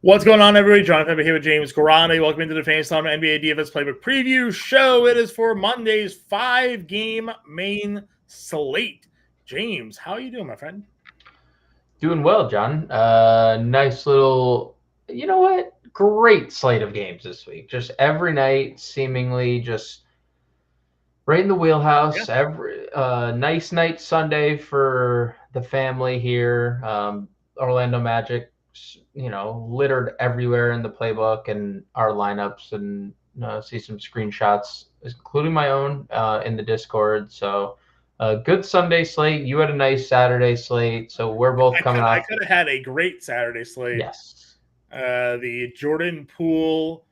What's going on, everybody? Jon Impemba here with James Grande. Welcome into the Fantasy NBA DFS Playbook Preview Show. It is for Monday's 5-game main slate. James, how are you doing, my friend? Doing well, John. Nice little, great slate of games this week. Just every night, seemingly just right in the wheelhouse. Yeah. Every nice night Sunday for the family here. Orlando Magic, littered everywhere in the playbook and our lineups, and see some screenshots, including my own, in the Discord. So. Good Sunday slate. You had a nice Saturday slate, so we're both coming I off. could have had a great Saturday slate. Yes. The Jordan Poole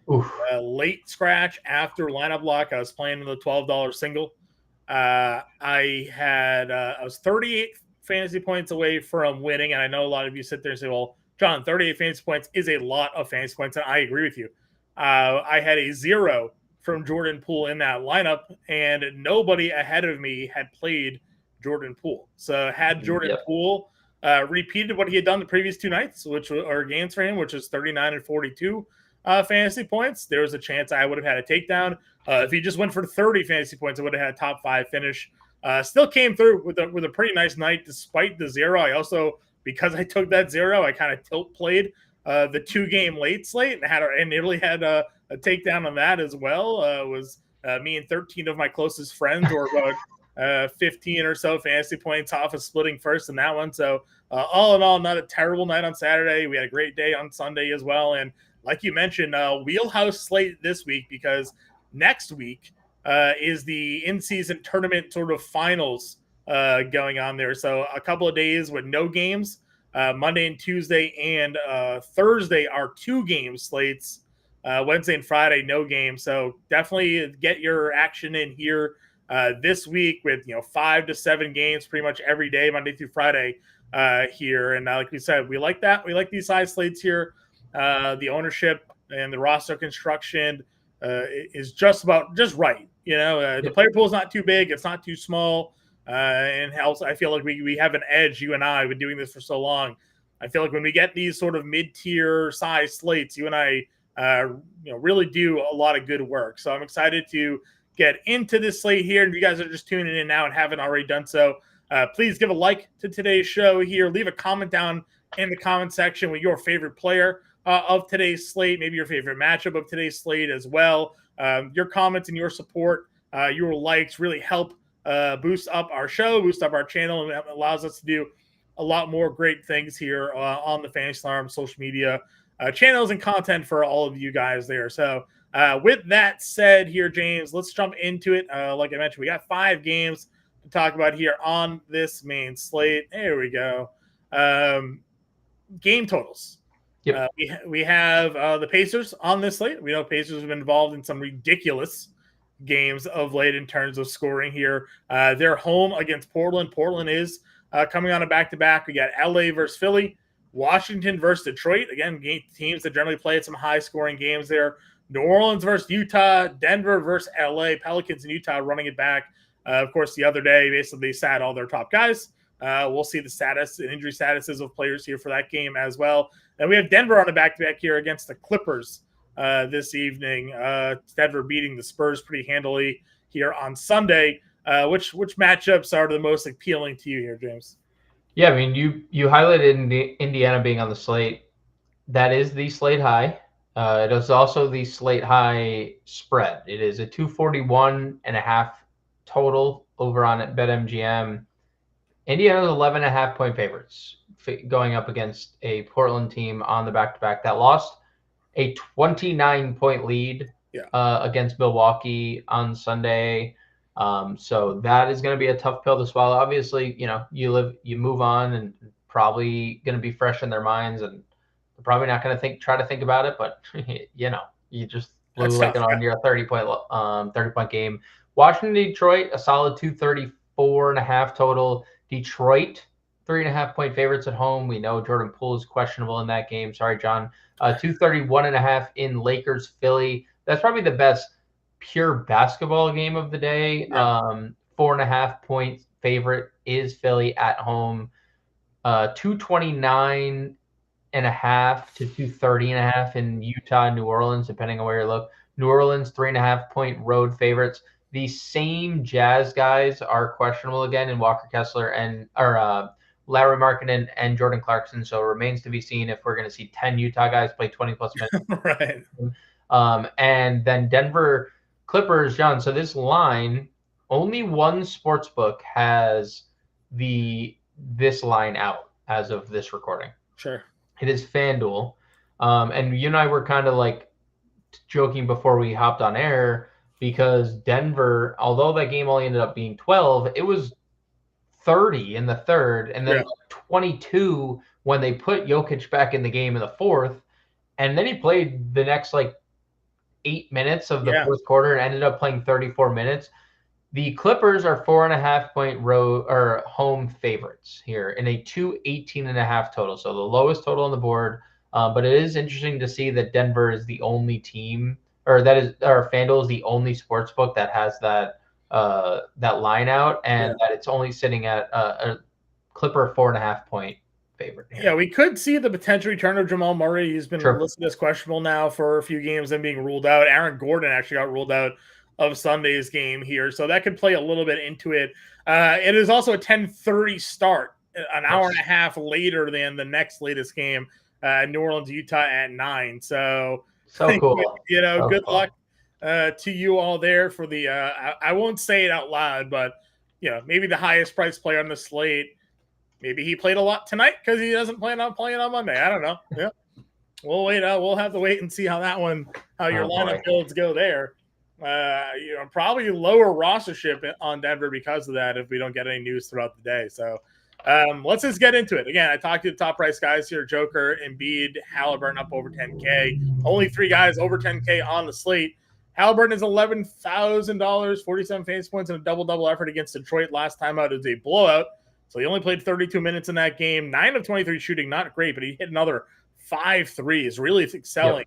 late scratch after lineup lock. I was playing in the $12 single. I was 38 fantasy points away from winning, and I know a lot of you sit there and say, well, John, 38 fantasy points is a lot of fantasy points, and I agree with you. I had a 0 from Jordan Poole in that lineup, and nobody ahead of me had played Jordan Poole. So had Jordan Poole repeated what he had done the previous two nights, which are games for him, which is 39 and 42 fantasy points, there was a chance I would have had a takedown. If he just went for 30 fantasy points, I would have had a top 5 finish. Still came through with a pretty nice night despite the 0. I also, because I took that 0, I kind of tilt played the 2-game late slate and nearly had a takedown on that as well. Was me and 13 of my closest friends, or about 15 or so fantasy points off of splitting first in that one. So all in all, not a terrible night on Saturday. We had a great day on Sunday as well. And like you mentioned, wheelhouse slate this week, because next week is the in-season tournament sort of finals going on there. So a couple of days with no games. Monday and Tuesday and Thursday are 2-game slates. Wednesday and Friday, no game. So definitely get your action in here this week with 5 to 7 games pretty much every day, Monday through Friday here. And like we said, we like that. We like these size slates here. The ownership and the roster construction is just right. The player pool is not too big. It's not too small. And helps. I feel like we have an edge. You and I have been doing this for so long. I feel like when we get these sort of mid-tier size slates, you and I really do a lot of good work. So I'm excited to get into this slate here. And if you guys are just tuning in now and haven't already done so, please give a like to today's show here. Leave a comment down in the comment section with your favorite player of today's slate, maybe your favorite matchup of today's slate as well. Your comments and your support, your likes really help boost up our show, boost up our channel, and allows us to do a lot more great things here on the Fantasy Alarm social media channels and content for all of you guys there. So with that said here, James, let's jump into it. Like I mentioned, we got 5 games to talk about here on this main slate. There we go. Game totals. Yep. We have the Pacers on this slate. We know Pacers have been involved in some ridiculous games of late in terms of scoring here. They're home against Portland. Portland is coming on a back-to-back. We got LA versus Philly, Washington versus Detroit. Again, teams that generally play at some high-scoring games there. New Orleans versus Utah, Denver versus LA, Pelicans and Utah running it back. Of course, the other day, basically, they sat all their top guys. We'll see the status and injury statuses of players here for that game as well. And we have Denver on a back-to-back here against the Clippers this evening. Denver beating the Spurs pretty handily here on Sunday. Which matchups are the most appealing to you here, James? Yeah, I mean, you highlighted Indiana being on the slate. That is the slate high. It is also the slate high spread. It is a 241.5 total over on BetMGM. Indiana's 11.5 point favorites going up against a Portland team on the back-to-back that lost a 29-point lead against Milwaukee on Sunday. So that is going to be a tough pill to swallow. Obviously, you move on and probably going to be fresh in their minds, and they're probably not going to try to think about it. But you just blew like an under a 30-point game. Washington, Detroit, a solid 234.5 total. Detroit, 3.5 point favorites at home. We know Jordan Poole is questionable in that game. Sorry, John. 231.5 in Lakers, Philly. That's probably the best pure basketball game of the day. Yeah. 4.5 point favorite is Philly at home. 229 to 230.5 in Utah and New Orleans, depending on where you look. New Orleans, 3.5-point road favorites. The same Jazz guys are questionable again in Walker Kessler and Larry Markkinen and Jordan Clarkson. So it remains to be seen if we're going to see 10 Utah guys play 20-plus minutes. Right. And then Denver Clippers, John. So this line, only one sports book has this line out as of this recording. Sure. It is FanDuel. And you and I were kind of like joking before we hopped on air because Denver, although that game only ended up being 12, it was 30 in the third and then 22 when they put Jokic back in the game in the fourth. And then he played the next 8 minutes of the fourth quarter and ended up playing 34 minutes. The Clippers are 4.5-point road or home favorites here in a 218.5 total. So the lowest total on the board. But it is interesting to see that Denver is the only team, or FanDuel is the only sports book that has that line out, and that it's only sitting at a Clipper 4.5-point favorite here. Yeah, we could see the potential return of Jamal Murray. He's been listed as questionable now for a few games and being ruled out. Aaron Gordon actually got ruled out of Sunday's game here, so that could play a little bit into it. It is also a 10:30 start, an hour and a half later than the next latest game, New Orleans, Utah at 9. So cool. Good luck to you all there for the. I won't say it out loud, but maybe the highest priced player on the slate. Maybe he played a lot tonight because he doesn't plan on playing on Monday. I don't know. Yeah, we'll wait. We'll have to wait and see how your lineup builds go there. Probably lower rostership on Denver because of that if we don't get any news throughout the day. So let's just get into it. Again, I talked to the top price guys here: Joker, Embiid, Halliburton up over 10K. Only 3 guys over 10K on the slate. Halliburton is $11,000, 47 fantasy points in a double-double effort against Detroit. Last time out is a blowout. So he only played 32 minutes in that game. 9 of 23 shooting, not great, but he hit another 5 threes. Really excelling.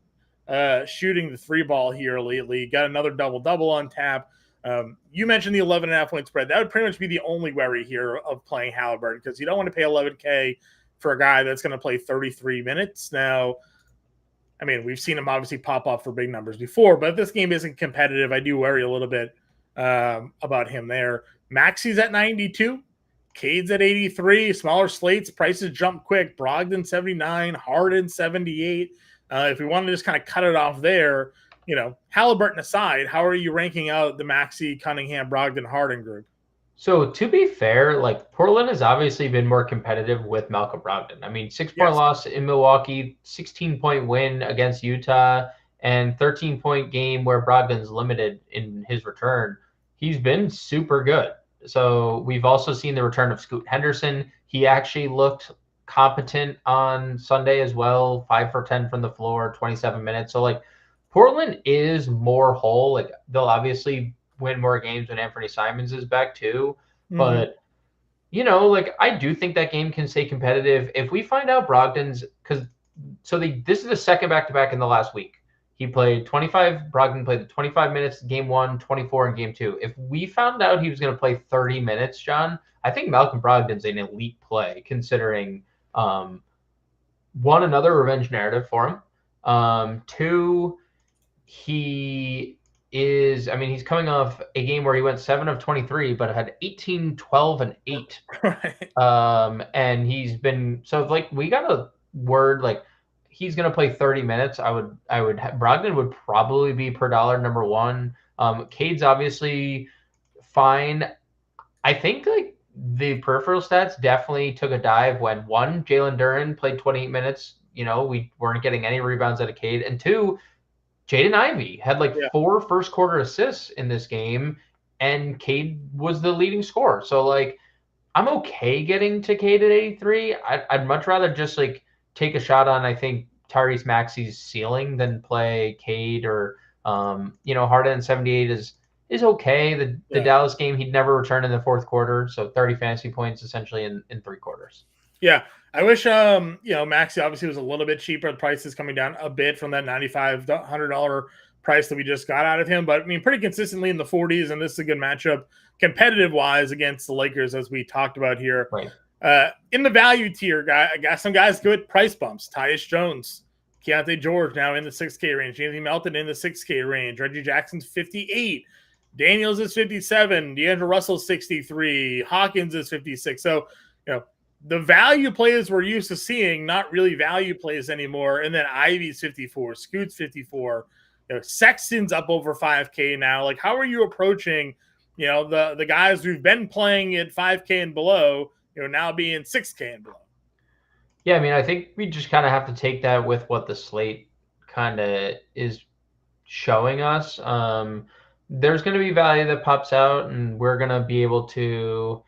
Shooting the 3-ball here lately. Got another double-double on tap. You mentioned the 11.5-point spread. That would pretty much be the only worry here of playing Halliburton because you don't want to pay $11K for a guy that's going to play 33 minutes. Now, I mean, we've seen him obviously pop up for big numbers before, but if this game isn't competitive, I do worry a little bit about him there. Maxi's at 92. Cade's at 83. Smaller slates, prices jump quick. Brogdon 79. Harden 78. If we want to just kind of cut it off there, Halliburton aside, how are you ranking out the Maxey, Cunningham, Brogdon, Harden group? So to be fair, Portland has obviously been more competitive with Malcolm Brogdon. I mean, 6-point loss in Milwaukee, 16-point win against Utah, and 13-point game where Brogdon's limited in his return. He's been super good. So we've also seen the return of Scoot Henderson. He actually looked competent on Sunday as well, 5 for 10 from the floor, 27 minutes. So Portland is more whole. They'll obviously win more games when Anthony Simons is back too. Mm-hmm. But I do think that game can stay competitive. If we find out Brogdon's this is the second back-to-back in the last week. He played 25. Brogdon played the 25 minutes game 1, 24 in game 2. If we found out he was going to play 30 minutes, John, I think Malcolm Brogdon's an elite play considering one, another revenge narrative for him. 2, he's coming off a game where he went 7 of 23, but had 18, 12, and 8. Right. And he's been we got a word he's going to play 30 minutes. Brogdon would probably be per dollar number 1. Cade's obviously fine. I think the peripheral stats definitely took a dive when 1, Jalen Duren played 28 minutes. We weren't getting any rebounds out of Cade. And 2, Jaden Ivey had 4 first quarter assists in this game, and Cade was the leading scorer. So I'm okay getting to Cade at 83. I'd much rather just take a shot on, I think, Tyrese Maxey's ceiling than play Cade or, Harden 78 is okay. The Dallas game, he'd never return in the fourth quarter. So 30 fantasy points essentially in 3 quarters. Yeah. I wish, Maxey obviously was a little bit cheaper. The price is coming down a bit from that $95, $100 price that we just got out of him. But pretty consistently in the 40s. And this is a good matchup competitive wise against the Lakers, as we talked about here. Right. In the value tier, I got some guys good price bumps. Tyus Jones, Keontae George now in the 6K range. Anthony Melton in the 6K range. Reggie Jackson's 58. Daniels is 57. D'Angelo Russell's 63. Hawkins is 56. So, the value plays we're used to seeing, not really value plays anymore. And then Ivey's 54. Scoot's 54. Sexton's up over 5K now. Like, how are you approaching, the guys who've been playing at 5K and below, now being 6K and below? Yeah, I mean, I think we just kind of have to take that with what the slate kind of is showing us. There's going to be value that pops out, and we're going to be able to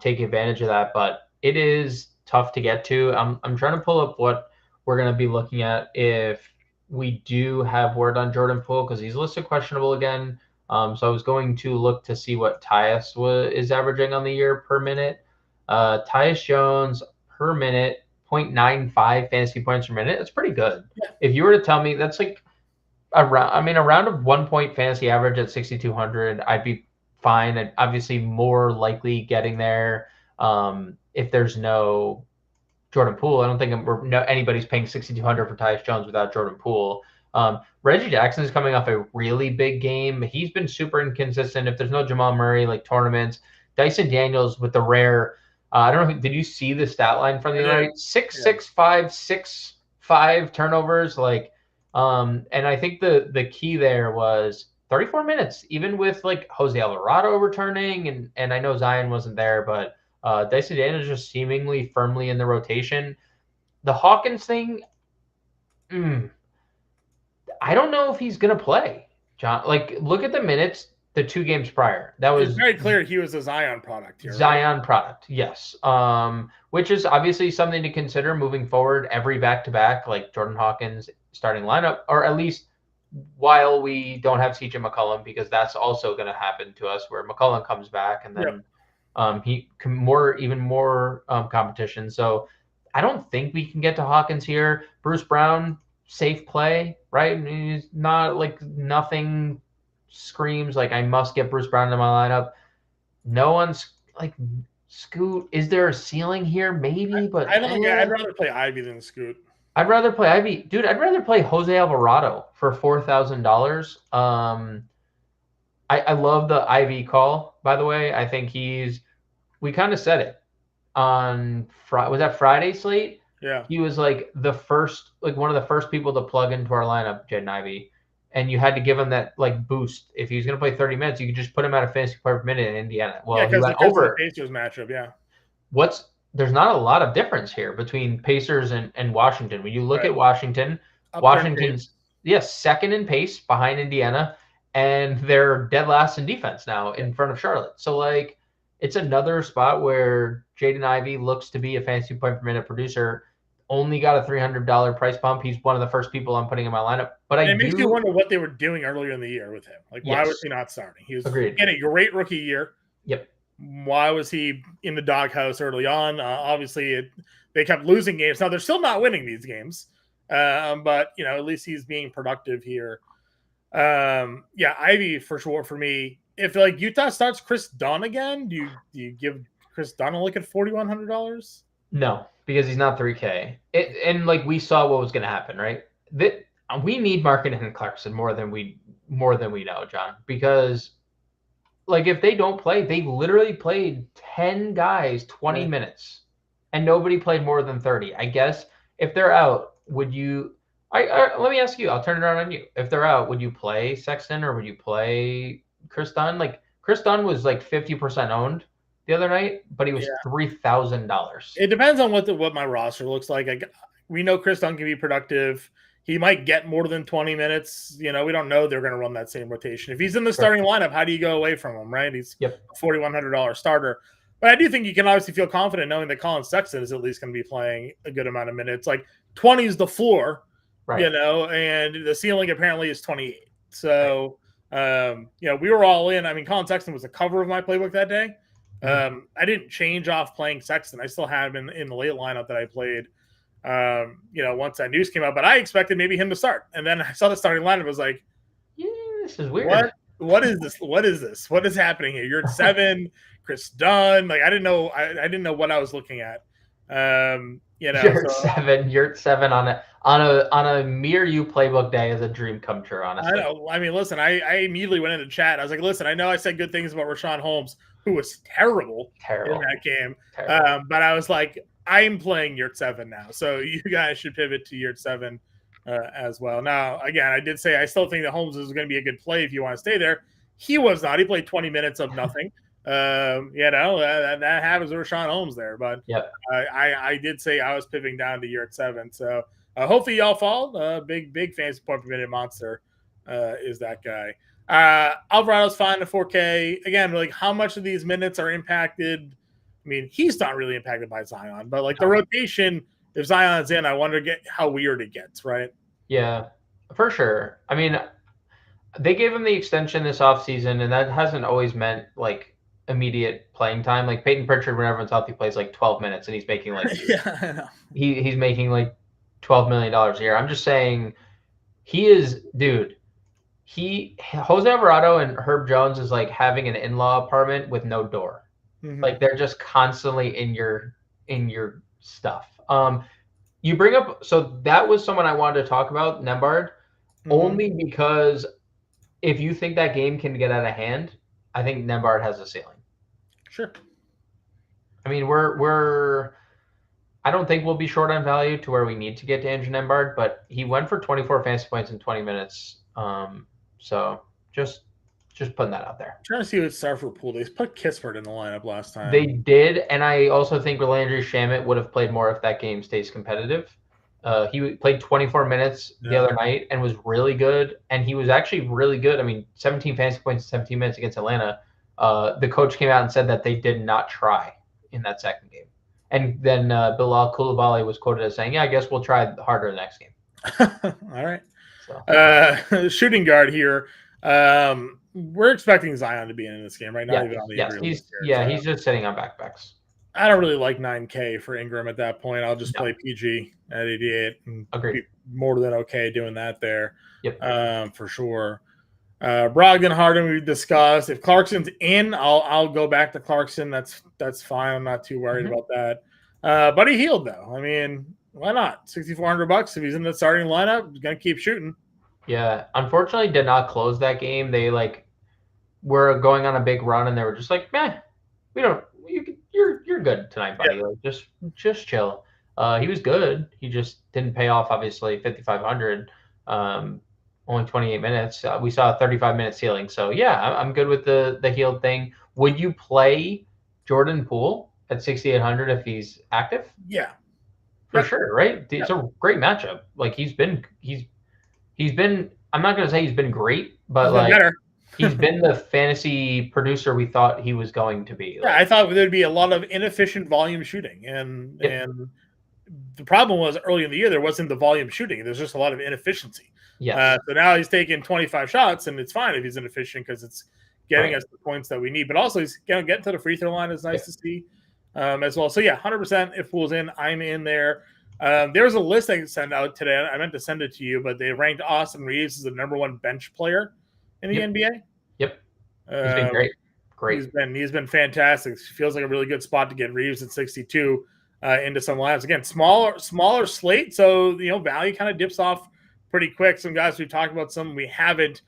take advantage of that. But it is tough to get to. I'm trying to pull up what we're going to be looking at if we do have word on Jordan Poole, because he's listed questionable again. So I was going to look to see what Tyus is averaging on the year per minute. Tyus Jones per minute, 0.95 fantasy points per minute. That's pretty good. Yeah. If you were to tell me that's like a round of 1 point fantasy average at 6,200, I'd be fine. And obviously more likely getting there if there's no Jordan Poole. I don't think anybody's paying 6,200 for Tyus Jones without Jordan Poole. Reggie Jackson is coming off a really big game. He's been super inconsistent. If there's no Jamal Murray, like tournaments, Dyson Daniels with the rare, I don't know, did you see the stat line from the night? 6.5 turnovers. And I think the key there was 34 minutes, even with like Jose Alvarado returning, and I know Zion wasn't there, but Dyson Daniels just seemingly firmly in the rotation. The Hawkins thing, I don't know if he's going to play, John. Like, look at the minutes the 2 games prior. That was very clear he was a Zion product here. Zion product, yes. Which is obviously something to consider moving forward every back-to-back, like Jordan Hawkins starting lineup, or at least while we don't have CJ McCollum, because that's also going to happen to us where McCollum comes back and then he even more competition. So I don't think we can get to Hawkins here. Bruce Brown, safe play, right? He's not like nothing screams like I must get Bruce Brown into my lineup. No one's like Scoot. Is there a ceiling here? Maybe, but I don't think I'd rather play Ivy than Scoot. I'd rather play Ivy, dude. I'd rather play Jose Alvarado for $4,000. I love the Ivy call, by the way. I think we kind of said it on was that Friday slate? Yeah. He was like one of the first people to plug into our lineup, Jaden Ivey. And you had to give him that like boost. If he was going to play 30 minutes, you could just put him at a fantasy point per minute in Indiana. Well, he went over the Pacers matchup. Yeah. There's not a lot of difference here between Pacers and Washington. When you look at Washington's second in pace behind Indiana, and they're dead last in defense now in front of Charlotte. So like, it's another spot where Jaden Ivey looks to be a fantasy point per minute producer. Only got a $300 price bump. He's one of the first people I'm putting in my lineup. But it makes you wonder what they were doing earlier in the year with him. Like, why was he not starting? He was in a great rookie year. Yep. Why was he in the doghouse early on? Obviously, they kept losing games. Now, they're still not winning these games. But, at least he's being productive here. Ivy for sure for me. If, like, Utah starts Chris Dunn again, do you give Chris Dunn a look at $4,100? No, because he's not 3K. And like we saw what was going to happen, right? We need Markkanen and Clarkson more than we know, John. Because like if they don't play, they literally played 10 guys 20 minutes, and nobody played more than 30. I guess if they're out, would you? Let me ask you. I'll turn it around on you. If they're out, would you play Sexton or would you play Chris Dunn? Like Chris Dunn was like 50% owned the other night, but he was $3,000. It depends on what my roster looks like. We know Chris Dunn can be productive. He might get more than 20 minutes. We don't know they're going to run that same rotation. If he's in the starting lineup, how do you go away from him, right? He's a $4,100 starter. But I do think you can obviously feel confident knowing that Colin Sexton is at least going to be playing a good amount of minutes. Like 20 is the floor, right. And the ceiling apparently is 28. So, we were all in. I mean, Colin Sexton was the cover of my playbook that day. I didn't change off playing Sexton. I still had him in the late lineup that I played, once that news came out. But I expected maybe him to start. And then I saw the starting lineup. I was like, this is weird. What? What is this? What is this? What is happening here? You're at 7, Chris Dunn. Like I didn't know. I didn't know what I was looking at. You're at So 7. You're at 7 on a mere you playbook day is a dream come true. I Honestly, know. I mean, listen. I immediately went into chat. I was like, listen. I know I said good things about Rashawn Holmes, who was terrible in that game. Terrible. But I was like, I'm playing Yurt 7 now, so you guys should pivot to Yurt 7 as well. Now, again, I did say I still think that Holmes is going to be a good play if you want to stay there. He was not. He played 20 minutes of nothing. That happens with Rashawn Holmes there. But Yep. I did say I was pivoting down to Yurt 7. So hopefully y'all fall. Big fantasy point per minute monster is that guy. Alvarado's fine to 4K. Again, like how much of these minutes are impacted? I mean, he's not really impacted by Zion, but like the rotation, if Zion's in, I wonder how weird it gets, right? Yeah, for sure. I mean, they gave him the extension this offseason, and that hasn't always meant like immediate playing time. Like Peyton Pritchard, when everyone's healthy, plays like 12 minutes, and he's making like I know. he's making like $12 million a year. I'm just saying, he is, dude. Jose Alvarado and Herb Jones is like having an in-law apartment with no door. Mm-hmm. Like they're just constantly in your stuff. You bring up, so that was someone I wanted to talk about, Nembhard, only because if you think that game can get out of hand, I think Nembhard has a ceiling. Sure. I mean, I don't think we'll be short on value to where we need to get to Andrew Nembhard, but he went for 24 fantasy points in 20 minutes. So just putting that out there. I'm trying to see what Starford pool. They put Kispert in the lineup last time. They did, and I also think Landry Shamet would have played more if that game stays competitive. He played 24 minutes the other night and was really good, and he was actually really good. I mean, 17 fantasy points in 17 minutes against Atlanta. The coach came out and said that they did not try in that second game. And then Bilal Coulibaly was quoted as saying, yeah, I guess we'll try harder the next game. All right. So. Shooting guard here. We're expecting Zion to be in this game, right? Not even on the injury list here, he's just sitting on backpacks. I don't really like 9K for Ingram at that point. I'll just play PG at 88 and be more than okay doing that there. Yep. For sure. Brogdon, Harden, we discussed. If Clarkson's in, I'll go back to Clarkson. That's fine. I'm not too worried about that. But he healed though. I mean, why not? $6,400 if he's in the starting lineup, he's gonna keep shooting. Yeah, unfortunately, did not close that game. They were going on a big run, and they were just like, "Meh, we don't. You're good tonight, buddy. Like, just chill." He was good. He just didn't pay off. Obviously, 5,500. Only 28 minutes. We saw a 35-minute ceiling. So yeah, I'm good with the healed thing. Would you play Jordan Poole at 6,800 if he's active? Yeah, for sure. Right? It's a great matchup. Like he's been. I'm not going to say he's been great, but he's been the fantasy producer we thought he was going to be. I thought there'd be a lot of inefficient volume shooting, and the problem was early in the year there wasn't the volume shooting. There's just a lot of inefficiency. Yes. So now he's taking 25 shots, and it's fine if he's inefficient because it's getting us the points that we need. But also he's going to get to the free throw line is nice to see as well. So 100% if Poole's in, I'm in there. There's a list I can send out today. I meant to send it to you, but they ranked Austin Reeves as the #1 bench player in the NBA. Yep. He's been great. He's been fantastic. Feels like a really good spot to get Reeves at 62 into some lineups. Again, smaller slate, so value kind of dips off pretty quick. Some guys we've talked about, some we haven't.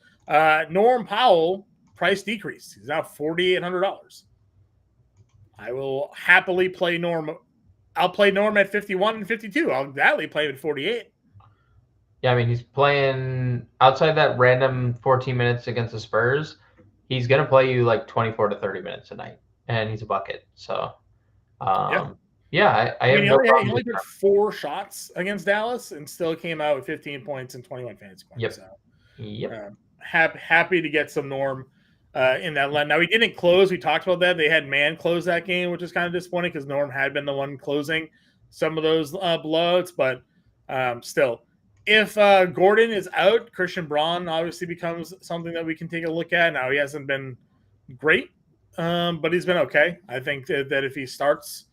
Norm Powell price decrease. He's now $4,800. I will happily play Norm. I'll play Norm at 51 and 52. I'll gladly play him at 48. Yeah, I mean, he's playing outside that random 14 minutes against the Spurs. He's going to play you like 24 to 30 minutes a night, and he's a bucket. So, I have no problem. He only took 4 shots against Dallas and still came out with 15 points and 21 fantasy points. Happy to get some Norm in that line. Now, he didn't close. We talked about that. They had man close that game, which is kind of disappointing because Norm had been the one closing some of those blowouts. But still, if Gordon is out, Christian Braun obviously becomes something that we can take a look at. Now, he hasn't been great, but he's been okay. I think that if he starts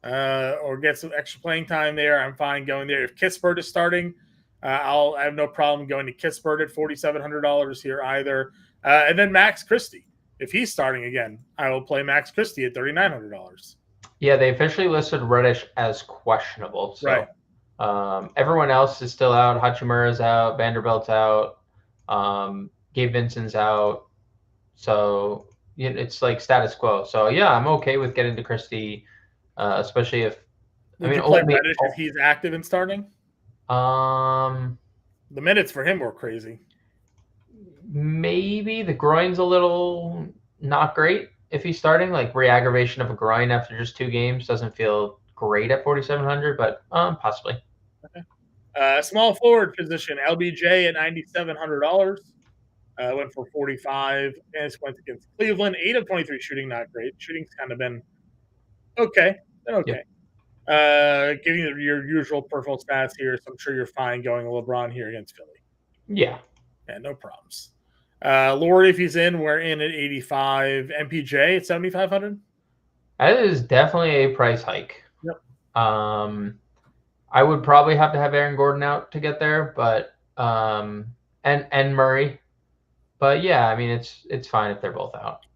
or gets some extra playing time there, I'm fine going there. If Kispert is starting, I have no problem going to Kispert at $4,700 here either. And then Max Christie. If he's starting again, I will play Max Christie at $3,900. Yeah, they officially listed Reddish as questionable. So Right. Everyone else is still out. Hachimura's out. Vanderbilt's out. Gabe Vincent's out. So it's like status quo. So yeah, I'm okay with getting to Christie, especially if Would you play Reddish if he's active and starting? The minutes for him were crazy. Maybe the groin's a little not great if he's starting. Like re-aggravation of a groin after just 2 games doesn't feel great at 4,700, but possibly. Okay. Small forward position, LBJ at $9,700. Went for 45 and went against Cleveland. 8 of 23 shooting, not great. Shooting's kind of been okay. Okay. Yep. Giving you your usual peripheral stats here, so I'm sure you're fine going LeBron here against Philly. Yeah, no problems. Lord, if he's in, we're in at 85. MPJ at 7,500. That is definitely a price hike. Yep. I would probably have to have Aaron Gordon out to get there, but and Murray. But yeah, I mean it's fine if they're both out.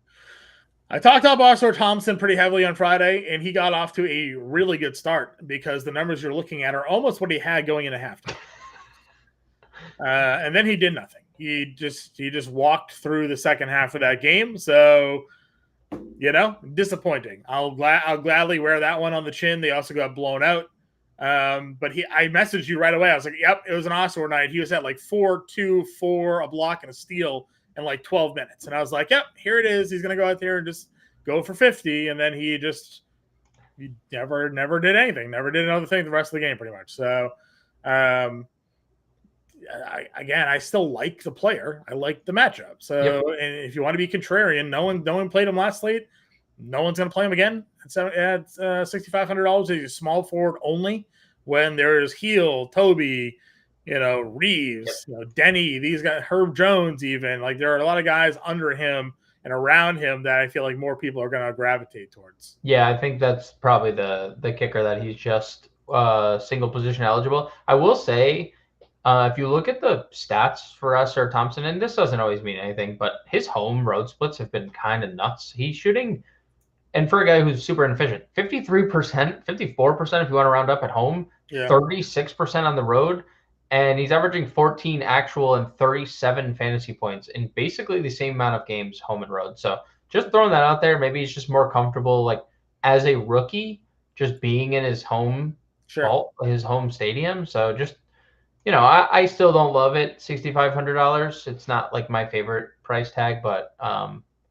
I talked about Oscar Thompson pretty heavily on Friday, and he got off to a really good start because the numbers you're looking at are almost what he had going into halftime. And then he did nothing. He just walked through the second half of that game. So, disappointing. I'll gladly wear that one on the chin. They also got blown out. But I messaged you right away. I was like, yep, it was an Oscar night. He was at like 4-2, 4, a block and a steal in like 12 minutes. And I was like, yep, here it is. He's going to go out there and just go for 50. And then he never did anything. Never did another thing the rest of the game pretty much. So, I still like the player. I like the matchup. So, yep. And if you want to be contrarian, no one played him last slate. No one's going to play him again at $6,500. He's a small forward only when there's Heel, Toby, Reeves, Denny, these guys, Herb Jones, even. Like, there are a lot of guys under him and around him that I feel like more people are going to gravitate towards. Yeah, I think that's probably the kicker, that he's just single position eligible. I will say, if you look at the stats for Oscar Thompson, and this doesn't always mean anything, but his home road splits have been kind of nuts. He's shooting, and for a guy who's super inefficient, 53%, 54% if you want to round up at home, 36% on the road, and he's averaging 14 actual and 37 fantasy points in basically the same amount of games, home and road. So just throwing that out there, maybe he's just more comfortable, like as a rookie, just being in his home, his home stadium. So just, I still don't love it. $6,500. It's not like my favorite price tag, but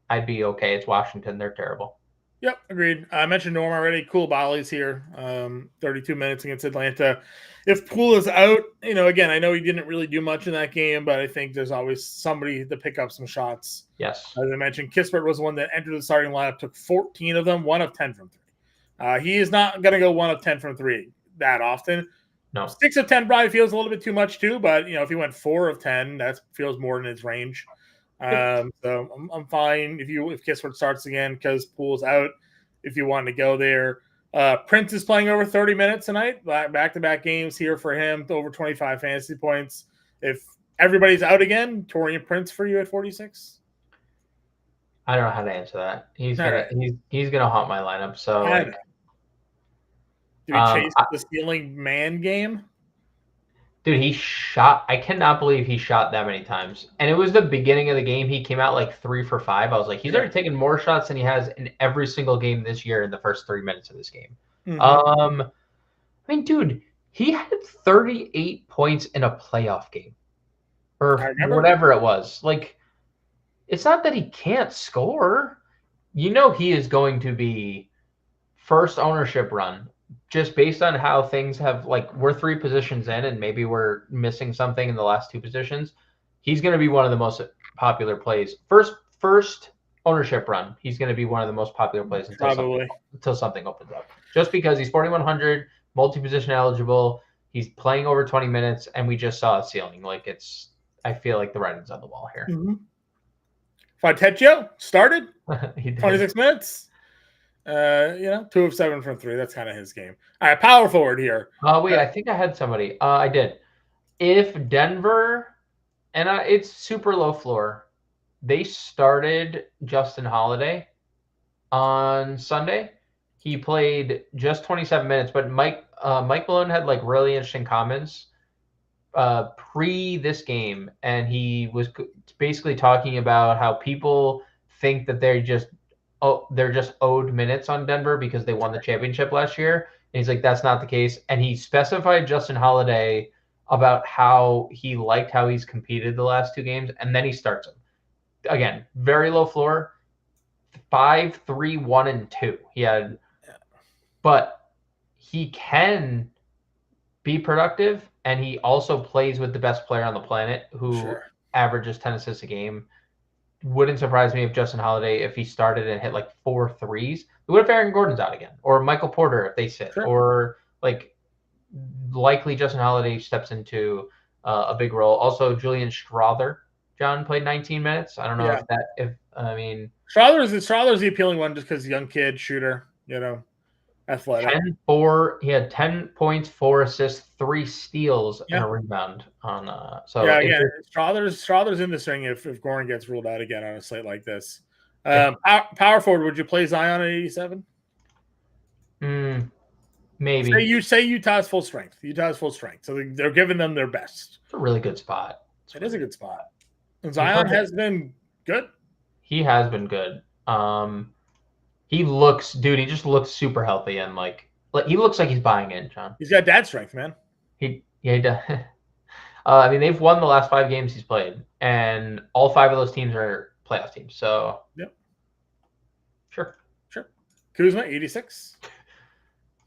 I'd be okay. It's Washington. They're terrible. Yep, agreed. I mentioned Norm already. Cool Bolly's here. 32 minutes against Atlanta. If Poole is out, again, I know he didn't really do much in that game, but I think there's always somebody to pick up some shots. Yes. As I mentioned, Kispert was one that entered the starting lineup, took 14 of them, 1 of 10 from 3. He is not going to go 1 of 10 from 3 that often. No. 6 of 10 probably feels a little bit too much too, but if he went 4 of 10, that feels more in his range. So I'm fine if Kispert starts again because Poole's out. If you want to go there, Prince is playing over 30 minutes tonight. Back-to-back games here for him, over 25 fantasy points. If everybody's out again, Taurean Prince for you at 46. I don't know how to answer that. He's gonna haunt my lineup. So do we chase the stealing man game? Dude, I cannot believe he shot that many times. And it was the beginning of the game. He came out like 3 for 5. I was like, he's already taken more shots than he has in every single game this year in the first 3 minutes of this game. Mm-hmm. I mean, dude, he had 38 points in a playoff game. Or whatever it was. Like, it's not that he can't score. He is going to be first ownership run. Just based on how things have, we're 3 positions in and maybe we're missing something in the last 2 positions. He's going to be one of the most popular plays. First ownership run, he's going to be one of the most popular plays until something opens up. Just because he's 4,100, multi-position eligible, he's playing over 20 minutes, and we just saw a ceiling. I feel like the writing's on the wall here. Mm-hmm. Fontecchio started 26 minutes. 2 of 7 from 3. That's kind of his game. All right, power forward here. Wait, I think I had somebody. I did. If Denver, and it's super low floor, they started Justin Holiday on Sunday. He played just 27 minutes, but Mike Malone had like really interesting comments pre this game, and he was basically talking about how people think that they're just owed minutes on Denver because they won the championship last year. And he's like, that's not the case. And he specified Justin Holiday about how he liked how he's competed the last 2 games, and then he starts him again. Very low floor, 5, 3, 1, and 2. He had, but he can be productive, and he also plays with the best player on the planet who averages 10 assists a game. Wouldn't surprise me if Justin Holiday, if he started and hit like 4 threes. What if Aaron Gordon's out again? Or Michael Porter if they sit? Or like likely Justin Holiday steps into a big role. Also, Julian Strawther, John, played 19 minutes. I don't know Strawther's the appealing one just because young kid, shooter, athletic. 10-4. He had 10 points, 4 assists, 3 steals, and a rebound on. Strawther's in this ring if Gordon gets ruled out again on a slate like this. Power forward, would you play Zion at 87? Maybe. Say Utah's full strength. So they're giving them their best. It's a really good spot. It is a good spot. And Zion has been good. He has been good. He just looks super healthy, and like he looks like he's buying in, John. He's got dad strength, man. He does. I mean, they've won the last 5 games he's played, and all 5 of those teams are playoff teams. So, Sure. Kuzma, 86.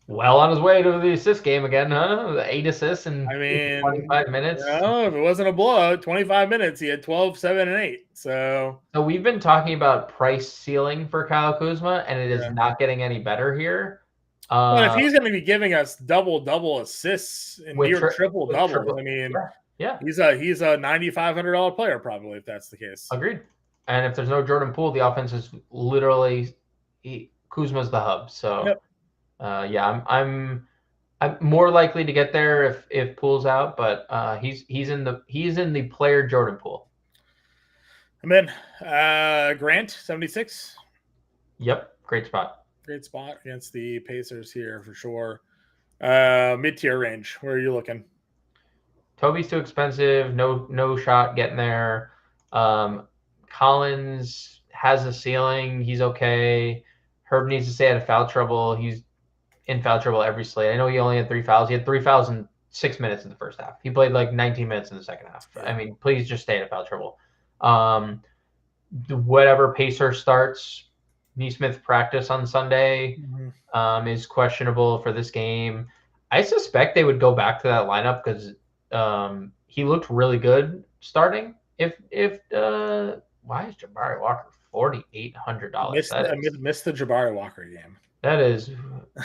Well on his way to the assist game again, huh? 8 assists in 25 minutes. No, if it wasn't a blowout, 25 minutes, he had 12, 7, and 8. So we've been talking about price ceiling for Kyle Kuzma, and it is not getting any better here. But if he's going to be giving us double assists and near triple doubles, I mean, he's a $9,500 player probably if that's the case. Agreed. And if there's no Jordan Poole, the offense is literally Kuzma's the hub. So. I'm more likely to get there if Poole's out, but he's in the player Jordan Poole. And then Grant, 76. Yep, great spot against the Pacers here for sure. Mid-tier range. Where are you looking? Toby's too expensive. No shot getting there. Collins has a ceiling. He's okay. Herb needs to stay out of foul trouble. He's in foul trouble every slate. I know he only had 3 fouls. He had 3 fouls in 6 minutes in the first half. He played like 19 minutes in the second half. I mean, please just stay out of foul trouble. Whatever Pacer starts, Neesmith practice on Sunday is questionable for this game. I suspect they would go back to that lineup because he looked really good starting. Why is Jabari Walker $4,800? I missed the Jabari Walker game. That is,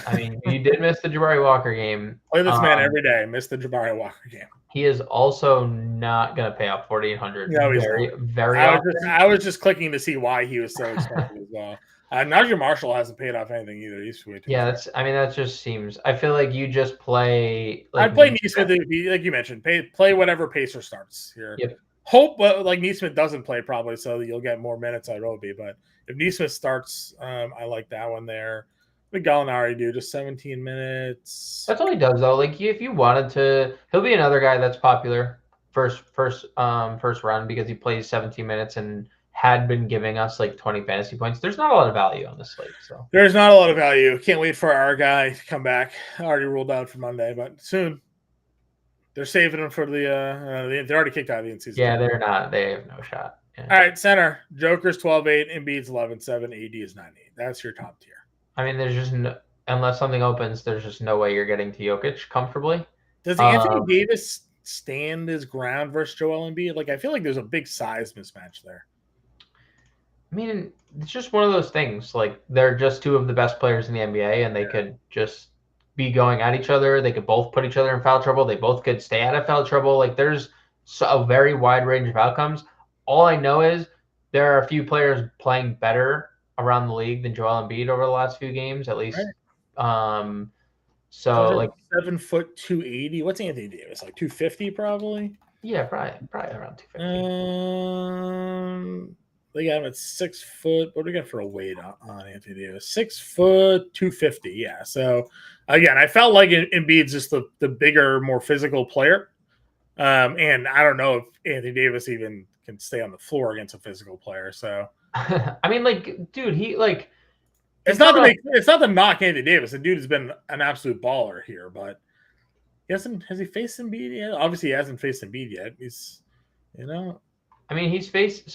I mean, you did miss the Jabari Walker game. Play this man every day. Miss the Jabari Walker game. He is also not going to pay off $4,800. No, he's very often. I was just clicking to see why he was so expensive as well. Najee Marshall hasn't paid off anything either. He's sweet. Yeah, that just seems. I feel like you just play. I'd play Neesmith, like you mentioned. Play whatever Pacer starts here. Yep. Hope like Neesmith doesn't play probably, so you'll get more minutes at Roby. But if Neesmith starts, I like that one there. The Gallinari do just 17 minutes. That's all he does though. Like if you wanted to, he'll be another guy that's popular first round because he plays 17 minutes and had been giving us like 20 fantasy points. There's not a lot of value on this slate. So there's not a lot of value. Can't wait for our guy to come back. Already ruled out for Monday, but soon. They're saving him for they're already kicked out of the in-season. Yeah, they're not. They have no shot. Yeah. All right, center. Joker's 12-8, Embiid's 11-7, AD is 9-8. That's your top tier. I mean, there's just unless something opens, there's just no way you're getting to Jokic comfortably. Does Anthony Davis stand his ground versus Joel Embiid? Like, I feel like there's a big size mismatch there. I mean, it's just one of those things. Like, they're just 2 of the best players in the NBA, and they could just be going at each other. They could both put each other in foul trouble. They both could stay out of foul trouble. Like, there's a very wide range of outcomes. All I know is there are a few players playing better around the league than Joel Embiid over the last few games, at least. Right. So like 7 foot 280. What's Anthony Davis? Like 250 probably? Yeah, probably around 250. They got him at 6 foot. What do we got for a weight on Anthony Davis? 6 foot 250. Yeah. So again, I felt like Embiid's just the bigger, more physical player. And I don't know if Anthony Davis even can stay on the floor against a physical player. So I mean, like, dude, it's not to knock Anthony Davis. The dude has been an absolute baller here, but has he faced Embiid yet? Obviously, he hasn't faced Embiid yet. He's, I mean, he's faced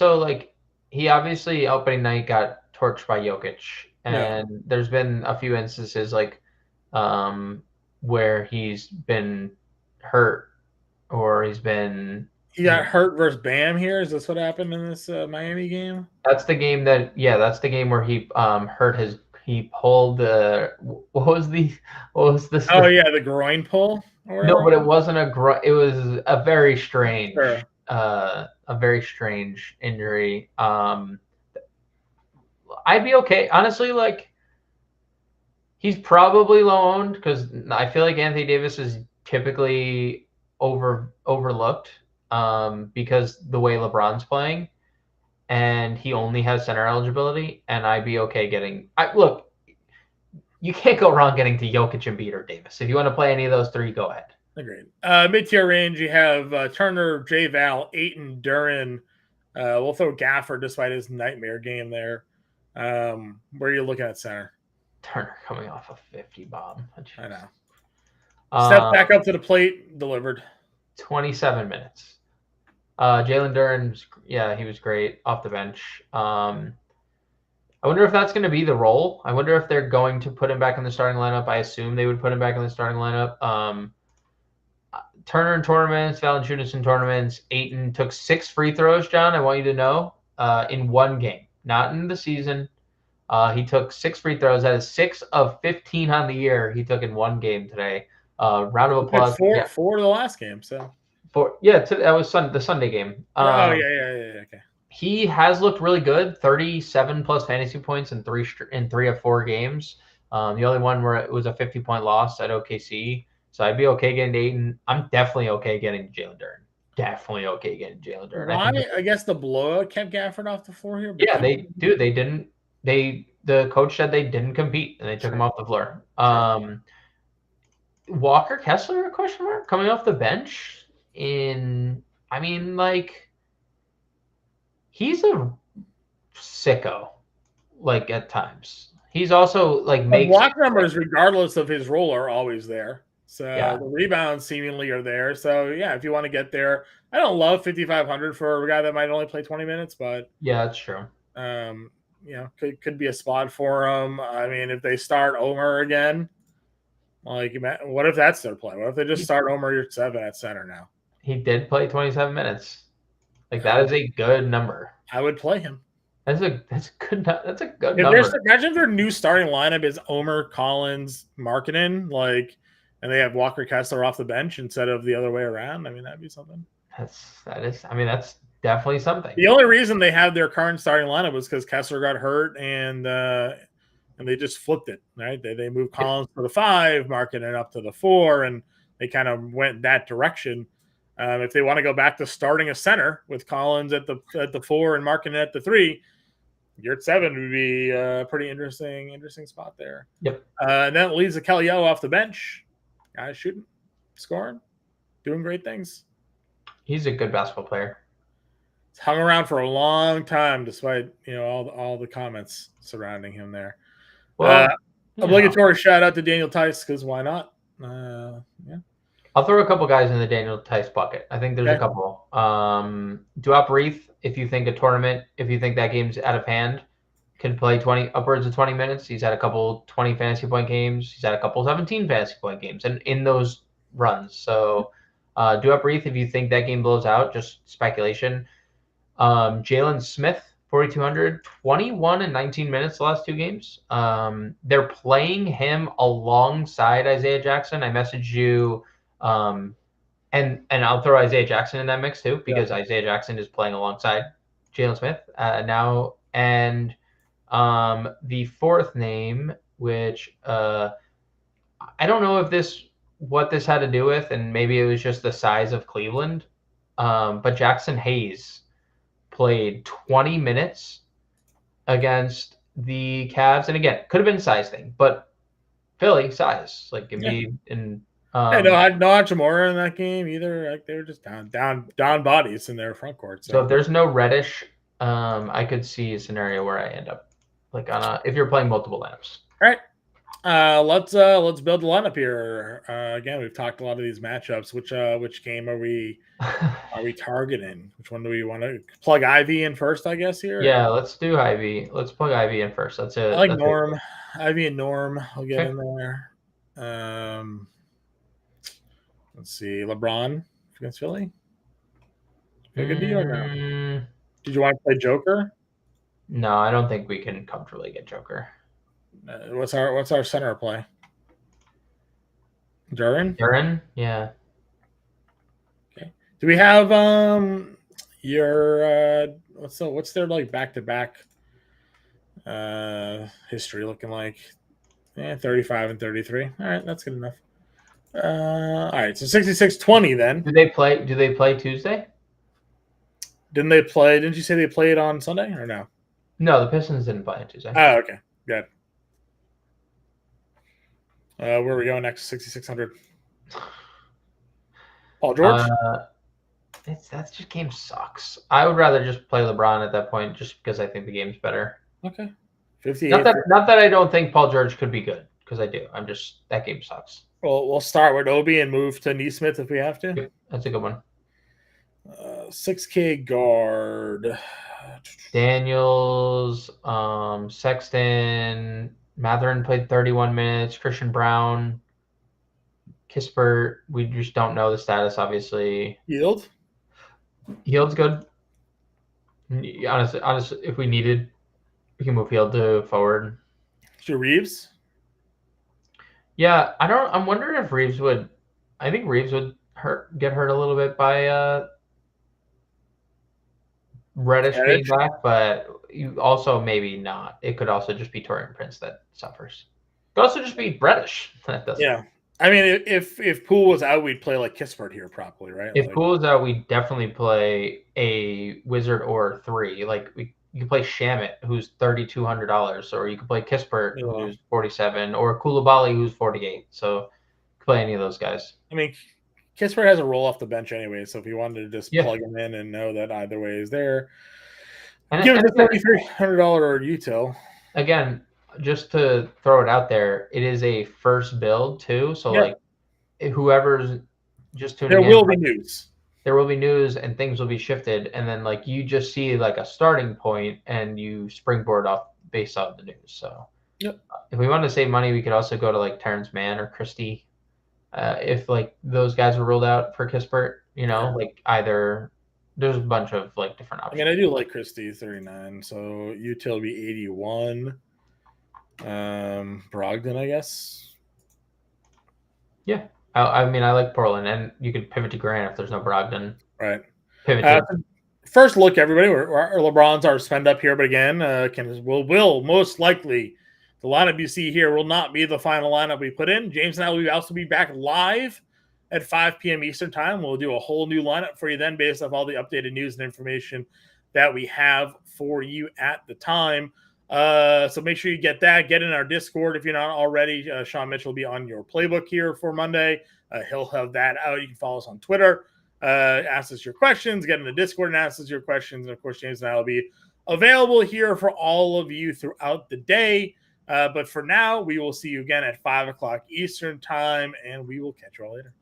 he obviously opening night got torched by Jokic, and there's been a few instances where he's been hurt or he got hurt versus Bam here. Is this what happened in this Miami game? That's the game that's the game where he he pulled what was this? Oh yeah, the groin pull. No, but it wasn't it was a very strange injury. I'd be okay. Honestly, like, he's probably low owned because I feel like Anthony Davis is typically overlooked because the way LeBron's playing, and he only has center eligibility, and I'd be okay getting. Look, you can't go wrong getting to Jokic, Embiid, or Davis. If you want to play any of those three, go ahead. Agreed. Mid-tier range, you have Turner, J. Val, Ayton, Duran. We'll throw Gafford despite his nightmare game there. Where are you looking at center? Turner coming off a 50 bomb. I know. Step back up to the plate, delivered. 27 minutes. Jalen Duran, he was great off the bench. I wonder if that's going to be the role. I wonder if they're going to put him back in the starting lineup. I assume they would put him back in the starting lineup. Turner in tournaments, Valanciunas in tournaments. Ayton took 6 free throws, John. I want you to know, in one game, not in the season. He took 6 free throws. That is 6 of 15 on the year he took in one game today. Round of applause. Four to the last game. So that was the Sunday game. Okay. He has looked really good. 37 plus fantasy points in three of 4 games. The only one where it was a 50-point loss at OKC. So I'd be okay getting Ayton. I'm definitely okay getting Jalen Duran. Why? I guess the blowout kept Gafford off the floor here. Yeah, they didn't. The coach said they didn't compete, and they took him off the floor. Walker Kessler, a question mark, coming off the bench he's a sicko, like, at times. He's also makes block numbers, regardless of his role, are always there. So the rebounds seemingly are there. So yeah, if you want to get there, I don't love 5,500 for a guy that might only play 20 minutes, but yeah, that's true. Could be a spot for him. I mean, if they start Omer again, what if that's their play? What if they just start Omer 7 at center now? He did play 27 minutes. That is a good number. I would play him. That's a good number. Imagine if their new starting lineup is Omer, Collins, Markkanen, and they have Walker Kessler off the bench instead of the other way around. I mean, that'd be something. That's definitely something. The only reason they have their current starting lineup was because Kessler got hurt and they just flipped it, right? They moved Collins to the 5, Markkanen up to the 4, and they kind of went that direction. If they want to go back to starting a center with Collins at the 4 and Markkanen at the 3, Yurt 7 would be a pretty interesting spot there. Yep. And then it leaves the Kelly O off the bench. Guys shooting, scoring, doing great things. He's a good basketball player. He's hung around for a long time, despite all the comments surrounding him there. Well, obligatory shout out to Daniel Tice, because why not? Yeah. I'll throw a couple guys in the Daniel Tice bucket. I think there's a couple. Duop Reith, if you think that game's out of hand, can play upwards of 20 minutes. He's had a couple 20 fantasy point games. He's had a couple 17 fantasy point games, and in those runs. So Duop Reith, if you think that game blows out, just speculation. Jalen Smith, 4,200, 21 and 19 minutes the last 2 games. They're playing him alongside Isaiah Jackson. I messaged you, and I'll throw Isaiah Jackson in that mix too, because Isaiah Jackson is playing alongside Jalen Smith now. And the fourth name, which I don't know what this had to do with, and maybe it was just the size of Cleveland, but Jackson Hayes played 20 minutes against the Cavs. And again, could have been size thing, but Philly size. Like Embiid and no Hachimura in that game either. Like they were just down bodies in their front court. So if there's no Reddish, I could see a scenario where I end up like if you're playing multiple lineups. All right. Let's build the lineup here. Again, we've talked a lot of these matchups. Which game are we targeting? Which one do we want to plug Ivy in first? I guess here. Yeah, let's do Ivy. Let's plug Ivy in first. That's it. I like Norm. Ivy and Norm. I'll get in there. Let's see. LeBron against Philly. Good deal now. Did you want to play Joker? No, I don't think we can comfortably get Joker. What's our center play? Duran? Yeah. Okay. Do we have your what's their like back-to-back history looking like? 35 and 33. All right, that's good enough. All right, so 66-20 then. Do they play Tuesday? Didn't you say they played on Sunday or no? No, the Pistons didn't play on Tuesday. Oh, okay. Good. Where are we going next? 6,600. Paul George? That just game sucks. I would rather just play LeBron at that point just because I think the game's better. Okay. 58. Not that I don't think Paul George could be good, because I do. That game sucks. Well, we'll start with Obi and move to Neesmith if we have to. That's a good one. 6K guard. Daniels, Sexton, Matherin played 31 minutes. Christian Brown, Kispert, we just don't know the status, obviously. Yield's good. Honestly, if we needed, we can move Yield to forward. To Reeves? Yeah, I'm wondering if Reeves would. I think Reeves would get hurt a little bit by Reddish being back, but you also maybe not. It could also just be Taurean Prince that suffers. It could also just be Reddish that doesn't. Yeah. I mean, if Poole was out, we'd play like Kispert here probably, right? If Poole was out, we'd definitely play a Wizard or 3. Like you could play Shamit, who's $3,200, or you could play Kispert, who's 47, or Koulibaly, who's 48. So you could play any of those guys. I mean, Kispert has a roll off the bench anyway, so if you wanted to just plug him in and know that either way is there, give it a $3,300 util. Again, just to throw it out there, it is a first build too. So like, whoever's just tuning in, there will be news. There will be news, and things will be shifted, and then like you just see like a starting point, and you springboard off based on the news. So if we want to save money, we could also go to like Terrence Mann or Christie. If like those guys were ruled out for Kispert, like either there's a bunch of like different options. I mean, I do like Christie 39, so util will be 81. Brogdon, I guess. Yeah, I mean, I like Portland, and you could pivot to Grant if there's no Brogdon. Right. Pivot. First look, everybody. Our LeBrons are spend up here, but again, will most likely. The lineup you see here will not be the final lineup we put in. James and I will also be back live at 5 p.m. Eastern time. We'll do a whole new lineup for you then based off all the updated news and information that we have for you at the time. So make sure you get that. Get in our Discord if you're not already. Sean Mitchell will be on your playbook here for Monday. He'll have that out. You can follow us on Twitter. Ask us your questions. Get in the Discord and ask us your questions. And, of course, James and I will be available here for all of you throughout the day. But for now, we will see you again at 5 o'clock Eastern time, and we will catch you all later.